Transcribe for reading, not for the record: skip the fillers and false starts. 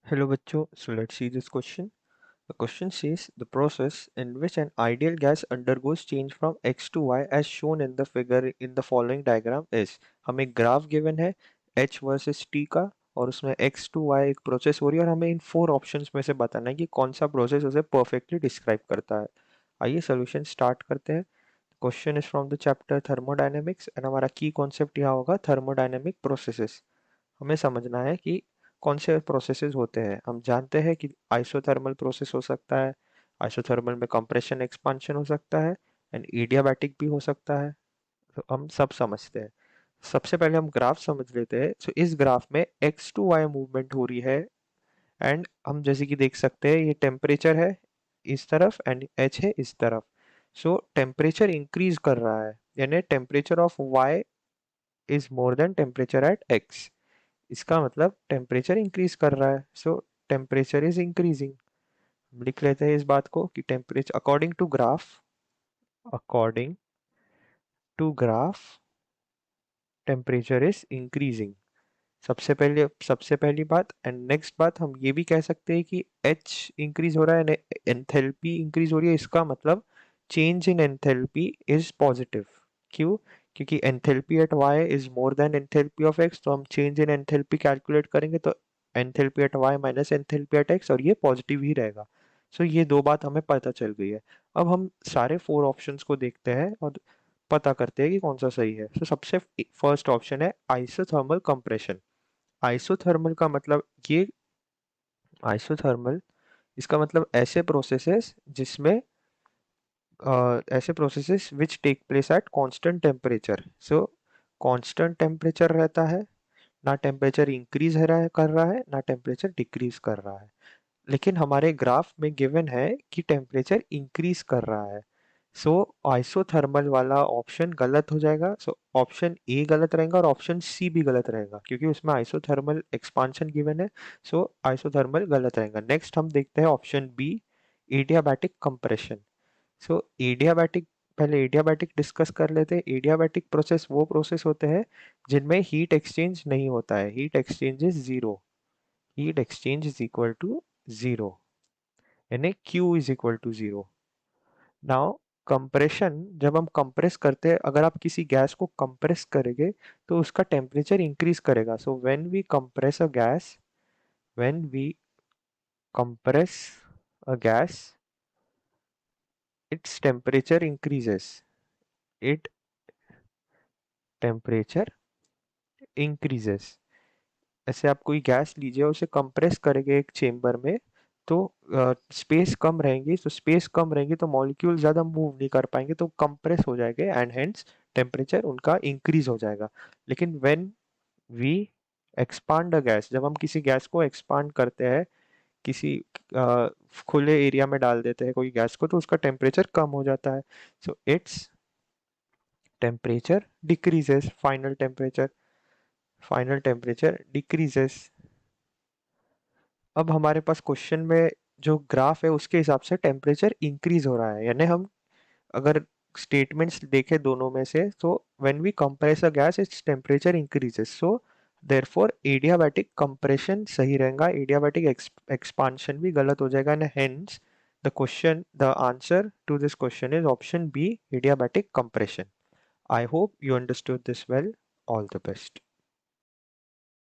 Hello bachcho, so let's see this question. The question says the process in which an ideal gas undergoes change from x to y as shown in the figure in the following diagram is. हमें graph given है h versus t का और उसमें x to y एक process हो रही है और हमें इन 4 ऑप्शंस में से बताना है कि कौन सा प्रोसेस उसे परफेक्टली डिस्क्राइब करता है। आइए सोल्यूशन स्टार्ट करते हैं। Question is from the chapter thermodynamics and हमारा की कॉन्सेप्ट यहाँ होगा थर्मोडायनेमिक प्रोसेसेस। हमें समझना है कि कौन से प्रोसेसेस होते हैं। हम जानते हैं कि आइसोथर्मल प्रोसेस हो सकता है, आइसोथर्मल में कंप्रेशन एक्सपांशन हो सकता है एंड एडियाबैटिक भी हो सकता है। तो हम सब समझते हैं। सबसे पहले हम ग्राफ समझ लेते हैं। सो इस ग्राफ में एक्स टू वाई मूवमेंट हो रही है एंड हम जैसे कि देख सकते हैं ये टेम्परेचर है इस तरफ एंड एच है इस तरफ। सो टेम्परेचर इंक्रीज कर रहा है यानी temperature of Y is more than temperature at X. इसका मतलब टेम्परेचर इंक्रीज कर रहा है। So temperature is increasing. लिख लेते हैं इस बात को कि temperature according to graph temperature is increasing. सबसे पहली बात एंड नेक्स्ट बात हम ये भी कह सकते हैं कि एच इंक्रीज हो रहा है, एंथैल्पी इंक्रीज हो रही है। इसका मतलब change in enthalpy is positive. क्यों? क्योंकि enthalpy at Y is more than enthalpy of X, तो हम चेंज इन एंथैल्पी कैलकुलेट करेंगे तो enthalpy at Y minus enthalpy at X और ये पॉजिटिव ही रहेगा। सो ये दो बात हमें पता चल गई है। अब हम सारे 4 ऑप्शंस को देखते हैं और पता करते हैं कि कौन सा सही है। तो सबसे फर्स्ट ऑप्शन है आइसोथर्मल कंप्रेशन। आइसोथर्मल का मतलब ये आइसोथर्मल इसका मतलब ऐसे processes which take place at constant temperature. So constant temperature रहता है, ना टेम्परेचर इंक्रीज कर रहा है ना टेम्परेचर डिक्रीज कर रहा है। लेकिन हमारे ग्राफ में गिवन है कि टेम्परेचर इंक्रीज कर रहा है। सो आइसोथर्मल वाला ऑप्शन गलत हो जाएगा। सो ऑप्शन ए गलत रहेगा और ऑप्शन सी भी गलत रहेगा क्योंकि उसमें आइसोथर्मल एक्सपांशन गिवन है। सो आइसोथर्मल गलत रहेगा। नेक्स्ट हम देखते हैं ऑप्शन बी, एडियाबैटिक कंप्रेशन। सो एडियाबैटिक पहले एडियाबैटिक डिस्कस कर लेते हैं। एडियाबैटिक प्रोसेस वो प्रोसेस होते हैं जिनमें हीट एक्सचेंज नहीं होता है। Heat exchange is zero. Heat exchange is equal to zero यानी Q is equal to zero. Now compression, जब हम कंप्रेस करते हैं, अगर आप किसी गैस को कंप्रेस करेंगे तो उसका टेम्परेचर इंक्रीज करेगा। So when we compress a gas its temperature increases. It temperature increases. ऐसे आप कोई गैस लीजिए और उसे कंप्रेस करेंगे एक चेम्बर में तो स्पेस कम रहेंगी। तो स्पेस कम रहेंगी तो मॉलिक्यूल ज़्यादा मूव नहीं कर पाएंगे तो कंप्रेस हो जाएंगे एंड हेंस टेम्परेचर उनका इंक्रीज हो जाएगा। लेकिन when we expand a gas, जब हम किसी गैस को एक्सपांड करते हैं, किसी अ, खुले एरिया में डाल देते हैं कोई गैस को तो उसका टेम्परेचर कम हो जाता है। So its temperature decreases. Final temperature decreases. अब हमारे पास क्वेश्चन में जो ग्राफ है उसके हिसाब से टेम्परेचर इंक्रीज हो रहा है। यानी हम अगर स्टेटमेंट्स देखें दोनों में से तो when we compress a gas its temperature increases. So therefore adiabatic compression सही रहेगा, एडियाबैटिक एक्सपांशन भी गलत हो जाएगा and hence the answer to this question is option B, adiabatic compression. I hope you understood this well. All the best.